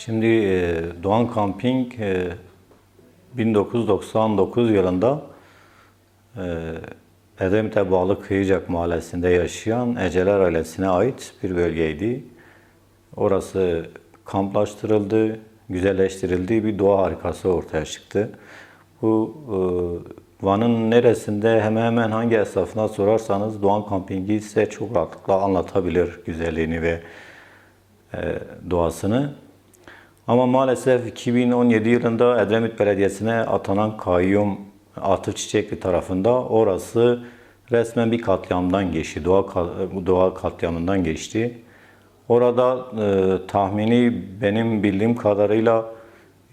Şimdi Doğan Camping 1999 yılında Edremit'e bağlı Kıyıcak Mahallesi'nde yaşayan Eceler ailesine ait bir bölgeydi. Orası kamplaştırıldı, güzelleştirildi, bir doğa harikası ortaya çıktı. Bu Van'ın neresinde hemen hemen hangi esnafına sorarsanız Doğan Camping'i size çok rahatlıkla anlatabilir güzelliğini ve doğasını. Ama maalesef 2017 yılında Edremit Belediyesi'ne atanan kayyum Atıf Çiçekli tarafında orası resmen bir katliamdan geçti. Doğa katliamından geçti. Orada tahmini benim bildiğim kadarıyla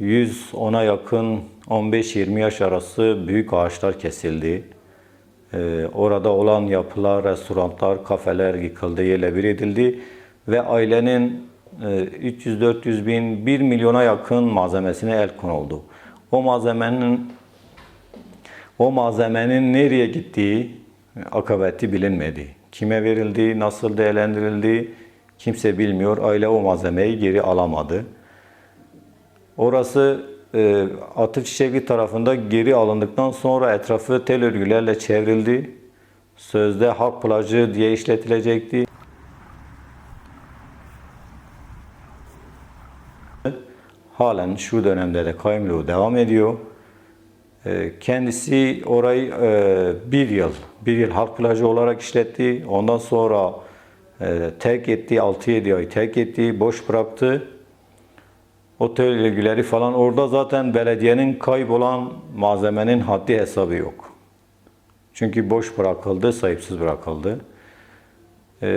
110'a yakın 15-20 yaş arası büyük ağaçlar kesildi. Orada olan yapılar, restoranlar, kafeler yıkıldı, yerle bir edildi ve ailenin 300-400 bin, 1 milyona yakın malzemesine el konuldu. O malzemenin nereye gittiği akıbeti bilinmedi. Kime verildi, nasıl değerlendirildi kimse bilmiyor. Aile o malzemeyi geri alamadı. Orası Atıf Çiçekli tarafında geri alındıktan sonra etrafı tel örgülerle çevrildi. Sözde halk plajı diye işletilecekti. Halen şu dönemde de kayyumluğu devam ediyor. Kendisi orayı bir yıl halk plajı olarak işletti. Ondan sonra terk etti, 6-7 ay terk etti, boş bıraktı. Otel ilgileri falan orada zaten belediyenin kaybolan malzemenin haddi hesabı yok. Çünkü boş bırakıldı, sahipsiz bırakıldı.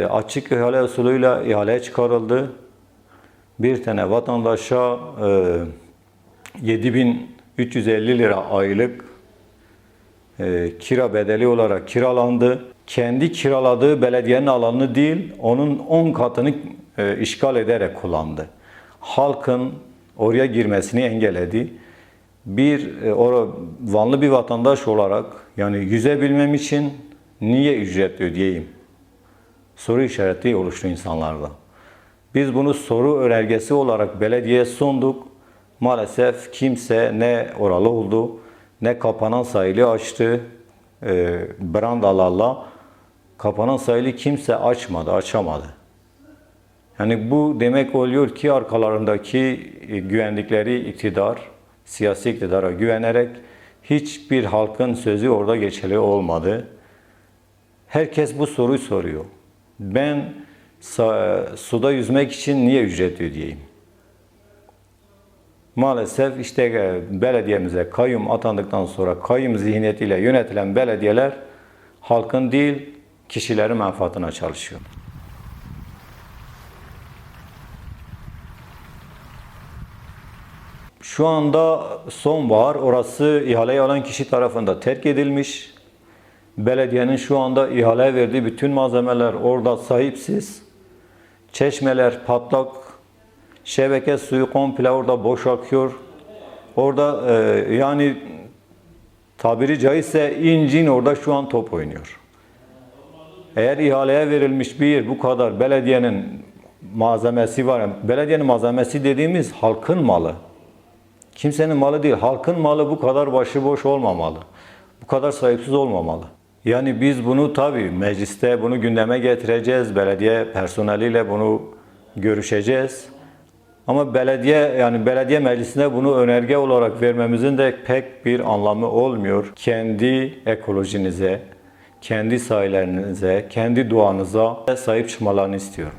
Açık ihale usulüyle ihaleye çıkarıldı. Bir tane vatandaşa 7.350 lira aylık kira bedeli olarak kiralandı. Kendi kiraladığı belediyenin alanını değil, onun 10 katını işgal ederek kullandı. Halkın oraya girmesini engelledi. Vanlı bir vatandaş olarak yani yüzebilmem için niye ücret ödeyeyim? Soru işareti oluştu insanlarda. Biz bunu soru önergesi olarak belediyeye sunduk. Maalesef kimse ne oralı oldu, ne kapanan sahili açtı. Brandalarla kapanan sahili kimse açamadı. Yani bu demek oluyor ki arkalarındaki güvendikleri iktidar, siyasi iktidara güvenerek hiçbir halkın sözü orada geçerli olmadı. Herkes bu soruyu soruyor. Ben suda yüzmek için niye ücret ödeyeyim? Maalesef işte belediyemize kayyum atandıktan sonra kayyum zihniyetiyle yönetilen belediyeler halkın değil kişilerin menfaatine çalışıyor. Şu anda sonbahar orası ihaleyi alan kişi tarafından terk edilmiş. Belediyenin şu anda ihaleye verdiği bütün malzemeler orada sahipsiz. Çeşmeler patlak, şebeke suyu komple orada boş akıyor. Orada yani tabiri caizse incin orada şu an top oynuyor. Eğer ihaleye verilmiş bir yer bu kadar belediyenin malzemesi var. Belediyenin malzemesi dediğimiz halkın malı. Kimsenin malı değil. Halkın malı bu kadar başıboş olmamalı. Bu kadar sahipsiz olmamalı. Yani biz bunu tabii mecliste bunu gündeme getireceğiz. Belediye personeliyle bunu görüşeceğiz. Ama belediye meclisine bunu önerge olarak vermemizin de pek bir anlamı olmuyor. Kendi ekolojinize, kendi sahillerinize, kendi doğanıza sahip çıkmalarını istiyorum.